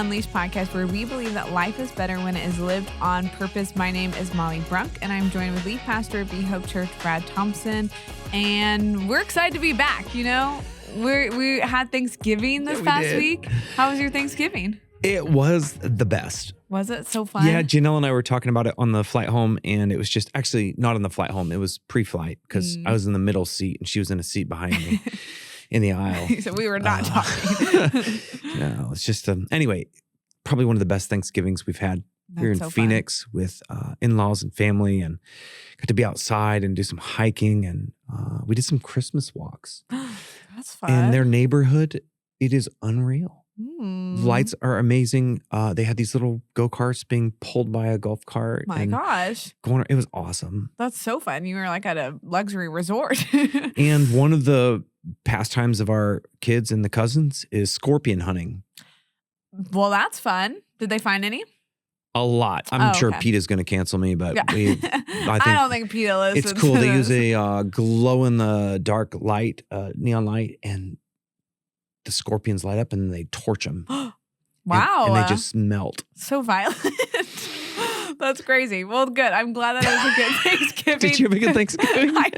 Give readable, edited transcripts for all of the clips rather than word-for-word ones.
Unleashed podcast, where we believe that life is better when it is lived on purpose. My name is Molly Brunk, and I'm joined with lead pastor of Be Hope Church, Brad Thompson. And we're excited to be back. You know, we had Thanksgiving this past week. How was your Thanksgiving? It was the best. Was it so fun? Yeah, Janelle and I were talking about it on the flight home, and it was just actually not on the flight home. It was pre-flight because I was in the middle seat and she was in a seat behind me in the aisle. So we were not talking. No, it's just, anyway, probably one of the best Thanksgivings we've had. We were in Phoenix with in-laws and family, and got to be outside and do some hiking, and we did some Christmas walks. That's fun. And their neighborhood, it is unreal. Lights are amazing. They had these little go-karts being pulled by a golf cart. My gosh. It was awesome. That's so fun. You were like at a luxury resort. And one of the pastimes of our kids and the cousins is scorpion hunting. Well, that's fun. Did they find any? A lot. I'm sure PETA's going to cancel me, but I don't think PETA listens. It's cool. They use a glow-in-the-dark light, neon light, and the scorpions light up and they torch them. Wow. And they just melt. So violent. That's crazy. Well, good. I'm glad that it was a good Thanksgiving. Did you have a good Thanksgiving? I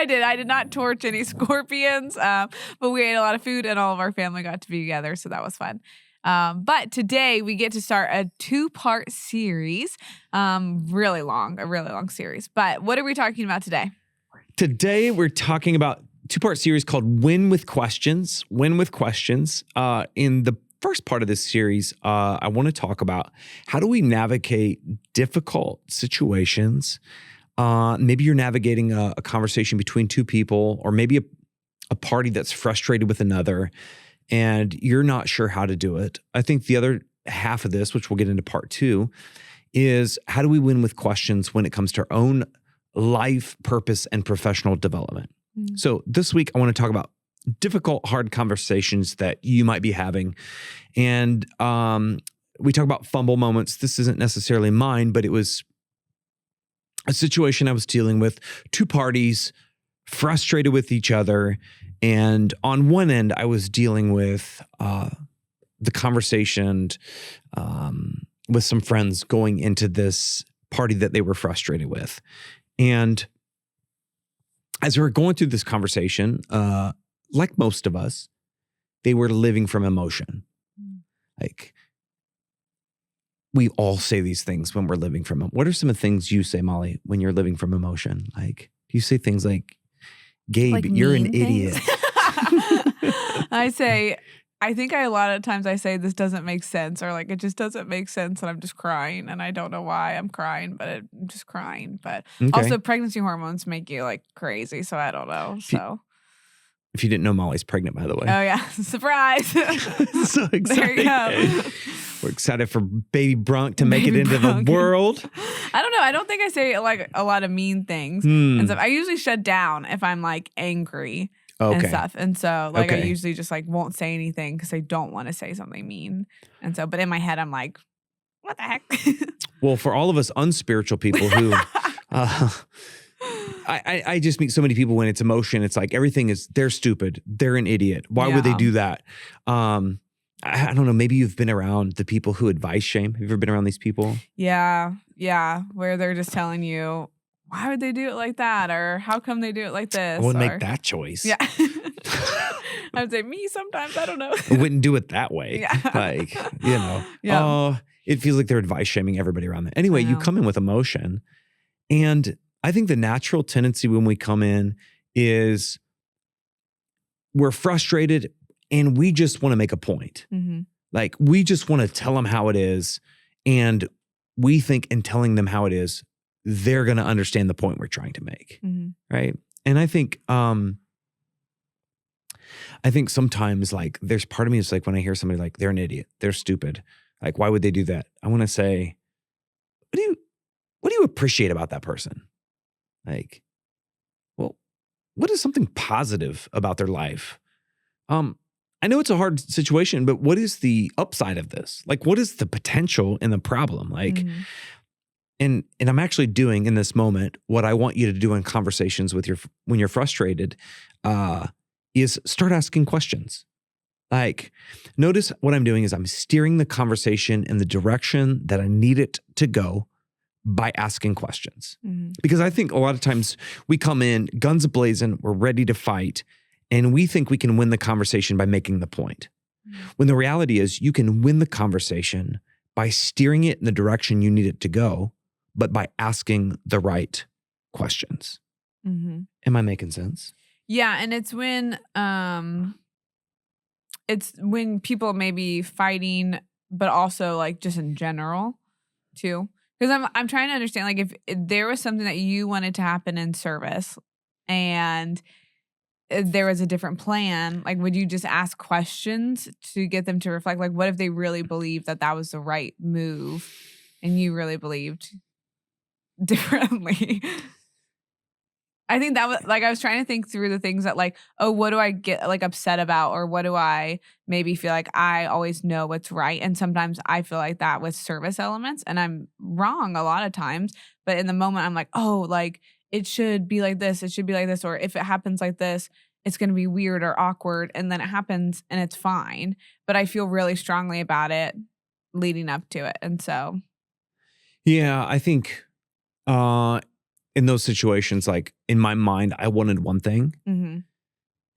did. I did not torch any scorpions, but we ate a lot of food and all of our family got to be together. So that was fun. But today we get to start a 2-part series, a really long series. But what are we talking about today? Today we're talking about 2-part series called Win with Questions. Win with Questions. In the first part of this series, I want to talk about how do we navigate difficult situations. Maybe you're navigating a conversation between two people, or maybe a party that's frustrated with another, and you're not sure how to do it. I think the other half of this, which we'll get into part 2, is how do we win with questions when it comes to our own life, purpose, and professional development. So this week, I want to talk about difficult, hard conversations that you might be having. And we talk about fumble moments. This isn't necessarily mine, but it was a situation I was dealing with. 2 parties frustrated with each other. And on one end, I was dealing with the conversation with some friends going into this party that they were frustrated with. And as we were going through this conversation, like most of us, they were living from emotion. Like, we all say these things when we're living from. What are some of the things you say, Molly, when you're living from emotion? Like, do you say things like, Gabe, like you're an idiot? I think a lot of times I say this doesn't make sense, or like it just doesn't make sense, and I'm just crying, and I don't know why I'm crying, but I'm just crying. But also pregnancy hormones make you like crazy, so I don't know. If you didn't know, Molly's pregnant, by the way. Oh yeah, surprise! So excited! There you go. We're excited for baby Brunk to make it into the world. I don't know. I don't think I say like a lot of mean things and stuff. I usually shut down if I'm like angry. And stuff. And so like I usually just like won't say anything because I don't want to say something mean. And so, but in my head, I'm like, what the heck? Well, for all of us unspiritual people who, I just meet so many people when it's emotion. It's like they're stupid. They're an idiot. Why would they do that? I don't know. Maybe you've been around the people who advice shame. Have you ever been around these people? Yeah. Where they're just telling you, why would they do it like that? Or how come they do it like this? I wouldn't make that choice. Yeah. I would say me sometimes. I don't know. I wouldn't do it that way. Yeah. Like, it feels like they're advice shaming everybody around that. Anyway, you come in with emotion. And I think the natural tendency when we come in is we're frustrated and we just want to make a point. Like, we just want to tell them how it is. And we think in telling them how it is, they're going to understand the point we're trying to make. Right. And I think sometimes like there's part of me is like when I hear somebody like they're an idiot, they're stupid. Like, why would they do that? I want to say, what do you appreciate about that person? Like, well, what is something positive about their life? I know it's a hard situation, but what is the upside of this? Like, what is the potential in the problem? Like, and I'm actually doing in this moment what I want you to do in conversations with when you're frustrated, is start asking questions. Like, notice what I'm doing is I'm steering the conversation in the direction that I need it to go by asking questions. Because I think a lot of times we come in guns a-blazing, we're ready to fight, and we think we can win the conversation by making the point. When the reality is you can win the conversation by steering it in the direction you need it to go, but by asking the right questions. Am I making sense? Yeah, and it's when people may be fighting, but also like just in general too. Because I'm trying to understand, like, if there was something that you wanted to happen in service and there was a different plan, like, would you just ask questions to get them to reflect? Like, what if they really believed that that was the right move and you really believed differently? I think that was like, I was trying to think through the things that, like, oh, what do I get like upset about, or what do I maybe feel like I always know what's right? And sometimes I feel like that with service elements, and I'm wrong a lot of times. But in the moment, I'm like, oh, like it should be like this, it should be like this, or if it happens like this, it's going to be weird or awkward, and then it happens and it's fine. But I feel really strongly about it leading up to it, and so Yeah, I think in those situations, like in my mind, I wanted one thing,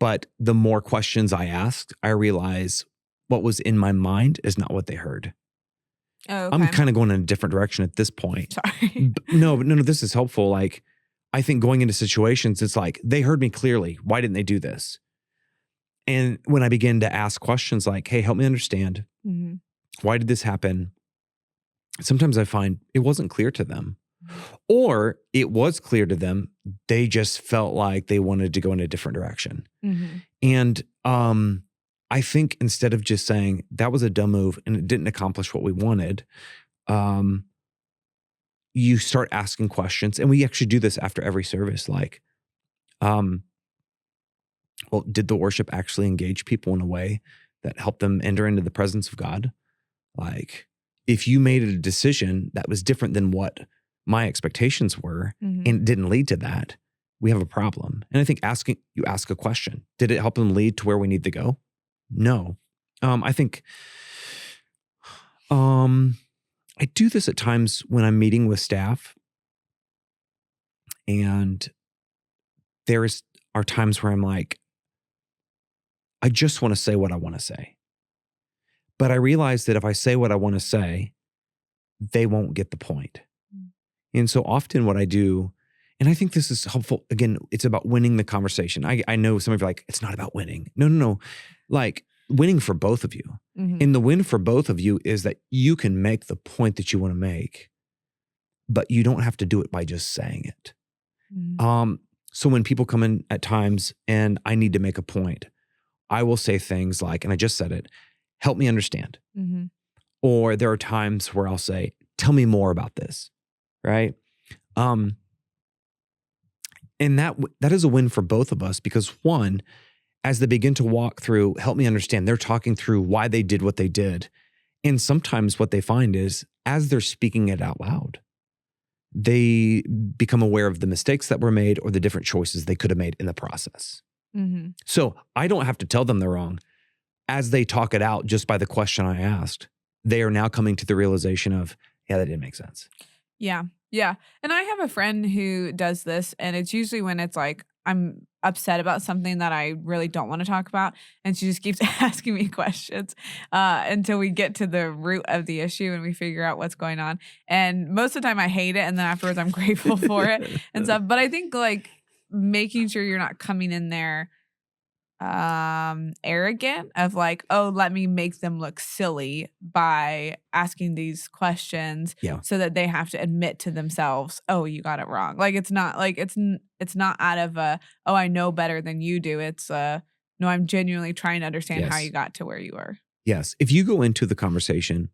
but the more questions I asked, I realized what was in my mind is not what they heard. oh, I'm okay. kind of going in a different direction at this point. Sorry. No, this is helpful. Like, I think going into situations, it's like, they heard me clearly. Why didn't they do this? And when I begin to ask questions like, hey, help me understand. Why did this happen? Sometimes I find it wasn't clear to them. Or it was clear to them, they just felt like they wanted to go in a different direction. And I think instead of just saying that was a dumb move and it didn't accomplish what we wanted, you start asking questions. And we actually do this after every service. Like, well, did the worship actually engage people in a way that helped them enter into the presence of God? Like, if you made a decision that was different than what my expectations were and it didn't lead to that, we have a problem. And I think you ask a question. Did it help them lead to where we need to go? No. I think I do this at times when I'm meeting with staff, and are times where I'm like, I just want to say what I want to say. But I realize that if I say what I want to say, they won't get the point. And so often what I do, and I think this is helpful, again, it's about winning the conversation. I know some of you are like, it's not about winning. No. Like, winning for both of you. And the win for both of you is that you can make the point that you want to make, but you don't have to do it by just saying it. So when people come in at times and I need to make a point, I will say things like, and I just said it, help me understand. Or there are times where I'll say, tell me more about this. Right. And that is a win for both of us, because one, as they begin to walk through, help me understand, they're talking through why they did what they did. And sometimes what they find is, as they're speaking it out loud, they become aware of the mistakes that were made or the different choices they could have made in the process. So I don't have to tell them they're wrong. As they talk it out just by the question I asked, they are now coming to the realization of, yeah, that didn't make sense. Yeah. And I have a friend who does this, and it's usually when it's like I'm upset about something that I really don't want to talk about, and she just keeps asking me questions until we get to the root of the issue and we figure out what's going on. And most of the time I hate it, and then afterwards I'm grateful for it and stuff. But I think, like, making sure you're not coming in there arrogant of like, oh, let me make them look silly by asking these questions so that they have to admit to themselves, oh, you got it wrong. Like, it's not like it's not out of a, oh, I know better than you do. It's no, I'm genuinely trying to understand how you got to where you were. Yes. If you go into the conversation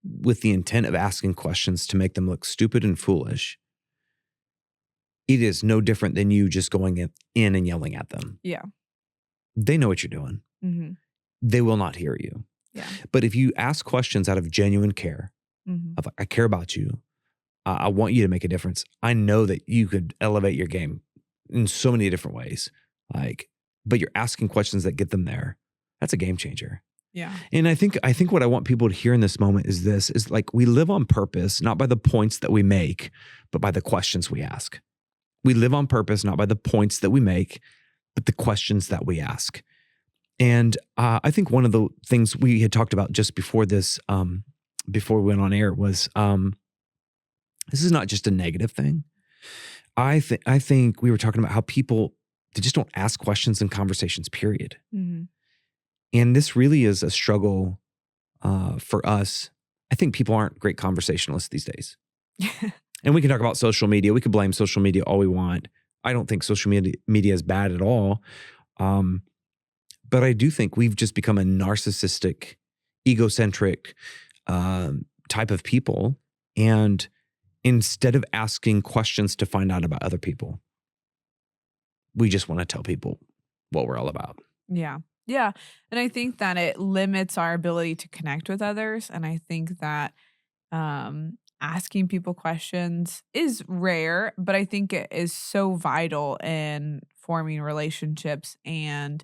with the intent of asking questions to make them look stupid and foolish, it is no different than you just going in and yelling at them. Yeah. They know what you're doing. They will not hear you. Yeah. But if you ask questions out of genuine care, of like, I care about you, I want you to make a difference. I know that you could elevate your game in so many different ways. Like, but you're asking questions that get them there. That's a game changer. Yeah. And I think what I want people to hear in this moment is like, we live on purpose, not by the points that we make, but by the questions we ask. We live on purpose, not by the points that we make, but the questions that we ask. And I think one of the things we had talked about just before this, before we went on air, was this is not just a negative thing. I think we were talking about how people, they just don't ask questions in conversations, period. Mm-hmm. And this really is a struggle for us. I think people aren't great conversationalists these days. And we can talk about social media. We can blame social media all we want. I don't think social media is bad at all. But I do think we've just become a narcissistic, egocentric type of people. And instead of asking questions to find out about other people, we just want to tell people what we're all about. Yeah. Yeah. And I think that it limits our ability to connect with others. And I think that asking people questions is rare, but I think it is so vital in forming relationships and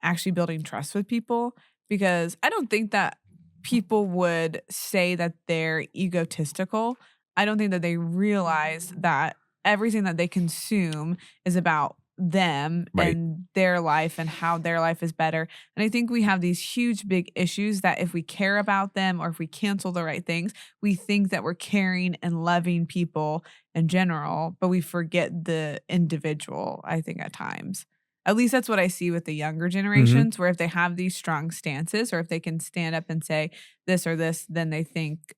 actually building trust with people, because I don't think that people would say that they're egotistical. I don't think that they realize that everything that they consume is about them Right. and their life and how their life is better. And I think we have these huge, big issues that if we care about them or if we cancel the right things, we think that we're caring and loving people in general, but we forget the individual, I think, at times. At least that's what I see with the younger generations, where if they have these strong stances or if they can stand up and say this or this, then they think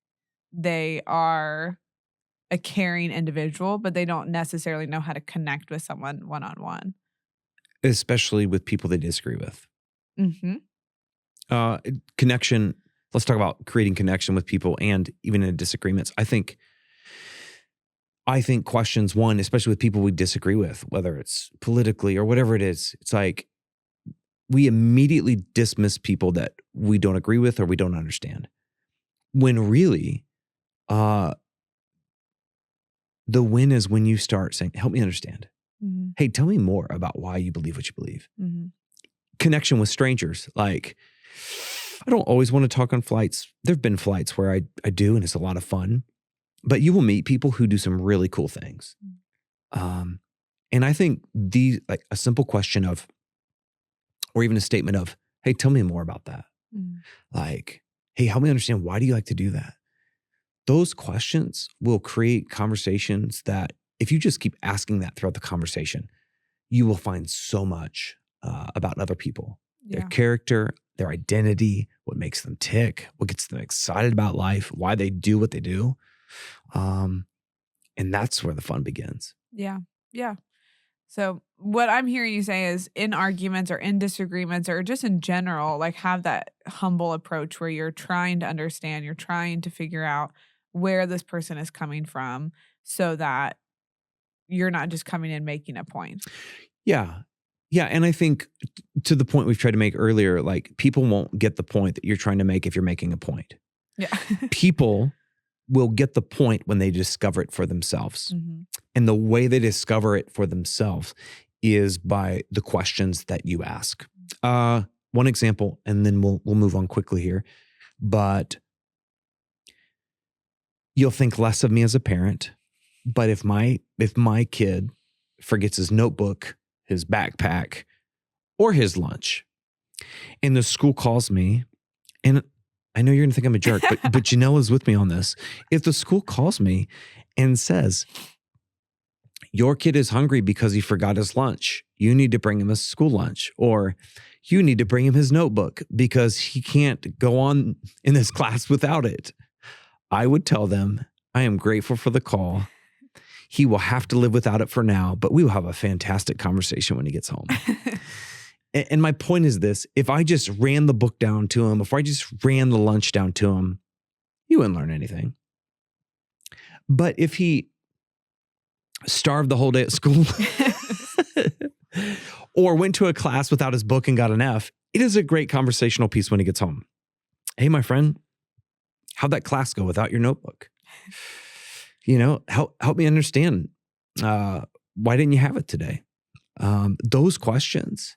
they are a caring individual, but they don't necessarily know how to connect with someone one-on-one. Especially with people they disagree with. Mm-hmm. Connection. Let's talk about creating connection with people, and even in disagreements. I think questions, one, especially with people we disagree with, whether it's politically or whatever it is, it's like we immediately dismiss people that we don't agree with or we don't understand. When really, the win is when you start saying, help me understand. Mm-hmm. Hey, tell me more about why you believe what you believe. Mm-hmm. Connection with strangers. Like, I don't always want to talk on flights. There've been flights where I do, and it's a lot of fun. But you will meet people who do some really cool things. And I think like a simple question of, or even a statement of, hey, tell me more about that. Mm-hmm. Like, hey, help me understand, why do you like to do that? Those questions will create conversations that, if you just keep asking that throughout the conversation, you will find so much about other people, their character, their identity, what makes them tick, what gets them excited about life, why they do what they do. And that's where the fun begins. Yeah. Yeah. So what I'm hearing you say is, in arguments or in disagreements or just in general, like, have that humble approach where you're trying to understand, you're trying to figure out where this person is coming from so that you're not just coming in making a point. Yeah. Yeah. And I think to the point we've tried to make earlier, like, people won't get the point that you're trying to make if you're making a point. Yeah. People will get the point when they discover it for themselves. Mm-hmm. And the way they discover it for themselves is by the questions that you ask. One example, and then we'll move on quickly here, but you'll think less of me as a parent. But if my kid forgets his notebook, his backpack, or his lunch, and the school calls me, and I know you're gonna think I'm a jerk, but Janelle with me on this. If the school calls me and says, your kid is hungry because he forgot his lunch, you need to bring him a school lunch, or you need to bring him his notebook because he can't go on in this class without it, I would tell them, I am grateful for the call. He will have to live without it for now, but we will have a fantastic conversation when he gets home. And my point is this: if I just ran the book down to him, if I just ran the lunch down to him, he wouldn't learn anything. But if he starved the whole day at school or went to a class without his book and got an F, it is a great conversational piece when he gets home. Hey, my friend, how'd that class go without your notebook? Help me understand. Why didn't you have it today? Those questions,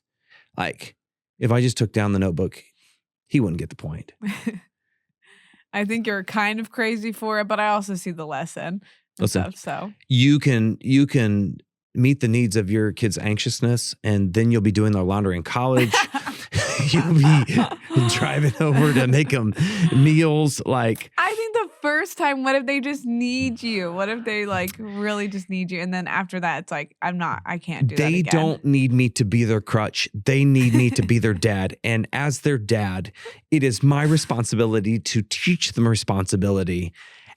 like, if I just took down the notebook, he wouldn't get the point. I think you're kind of crazy for it, but I also see the lesson and Listen, stuff. So you can meet the needs of your kids' anxiousness, and then you'll be doing their laundry in college. You'll be driving over to make them meals. Like, I think the first time, what if they just need you? What if they like really just need you? And then after that, it's like, I can't do that they again. don't need me to be their crutch. They need me to be their dad. And as their dad, it is my responsibility to teach them responsibility.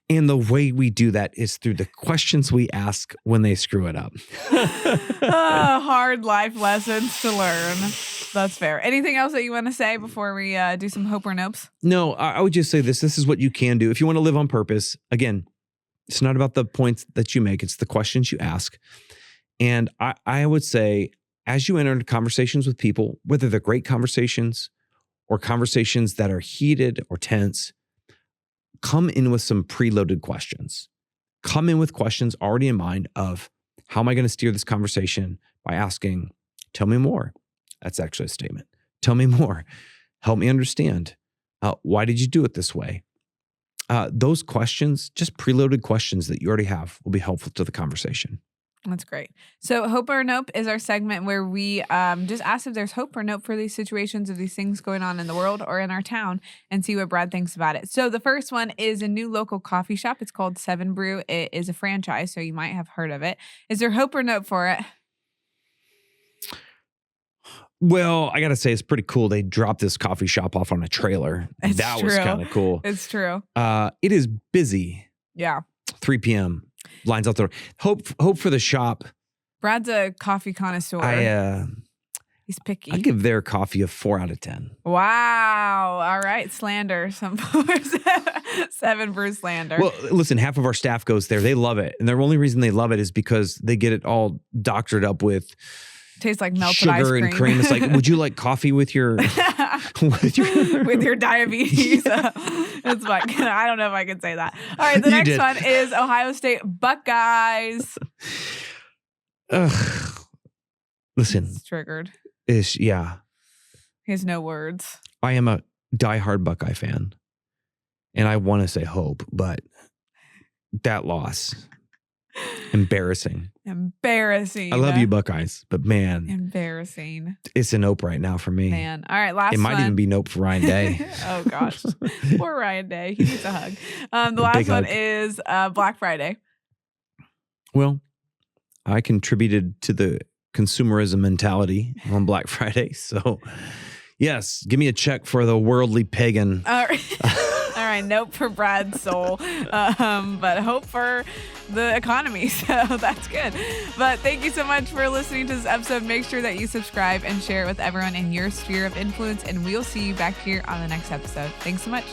And the way we do that is through the questions we ask when they screw it up. Hard life lessons to learn. That's fair. Anything else that you want to say before we do some hope or nopes? No, I would just say this. This is what you can do. If you want to live on purpose, again, it's not about the points that you make. It's the questions you ask. And I would say, as you enter into conversations with people, whether they're great conversations or conversations that are heated or tense, come in with some preloaded questions. Come in with questions already in mind of, how am I going to steer this conversation by asking, tell me more. That's actually a statement. Tell me more. Help me understand. Why did you do it this way? Those questions, just preloaded questions that you already have, will be helpful to the conversation. That's great. So Hope or Nope is our segment where we just ask if there's hope or nope for these situations, of these things going on in the world or in our town, and see what Brad thinks about it. So the first one is a new local coffee shop. It's called 7 Brew. It is a franchise, so you might have heard of it. Is there hope or nope for it? Well, I got to say, it's pretty cool. They dropped this coffee shop off on a trailer. It's that true. was kind of cool. It's true. It is busy. Yeah. 3 p.m. Lines out the door. Hope for the shop. Brad's a coffee connoisseur. He's picky. I give their coffee a 4 out of 10. Wow. All right. Slander. Some 7 Brew slander. Well, listen, half of our staff goes there. They love it. And the only reason they love it is because they get it all doctored up with tastes like melted sugar ice cream. and cream. It's like, would you like coffee with your with your diabetes? It's fine. I don't know if I can say that. All right, the next one is Ohio State Buckeyes. Listen, it's triggered. Yeah. He has no words. I am a diehard Buckeye fan, and I want to say hope, but that loss. Embarrassing. I love you, Buckeyes, but man. Embarrassing. It's a nope right now for me. Man. All right, last one. It might even be nope for Ryan Day. Oh, gosh. Poor Ryan Day. He needs a hug. The last one is Black Friday. Well, I contributed to the consumerism mentality on Black Friday. So, yes, give me a check for the worldly pagan. All right, nope for Brad's soul, but hope for the economy. So that's good. But thank you so much for listening to this episode. Make sure that you subscribe and share it with everyone in your sphere of influence, and we'll see you back here on the next episode. Thanks so much.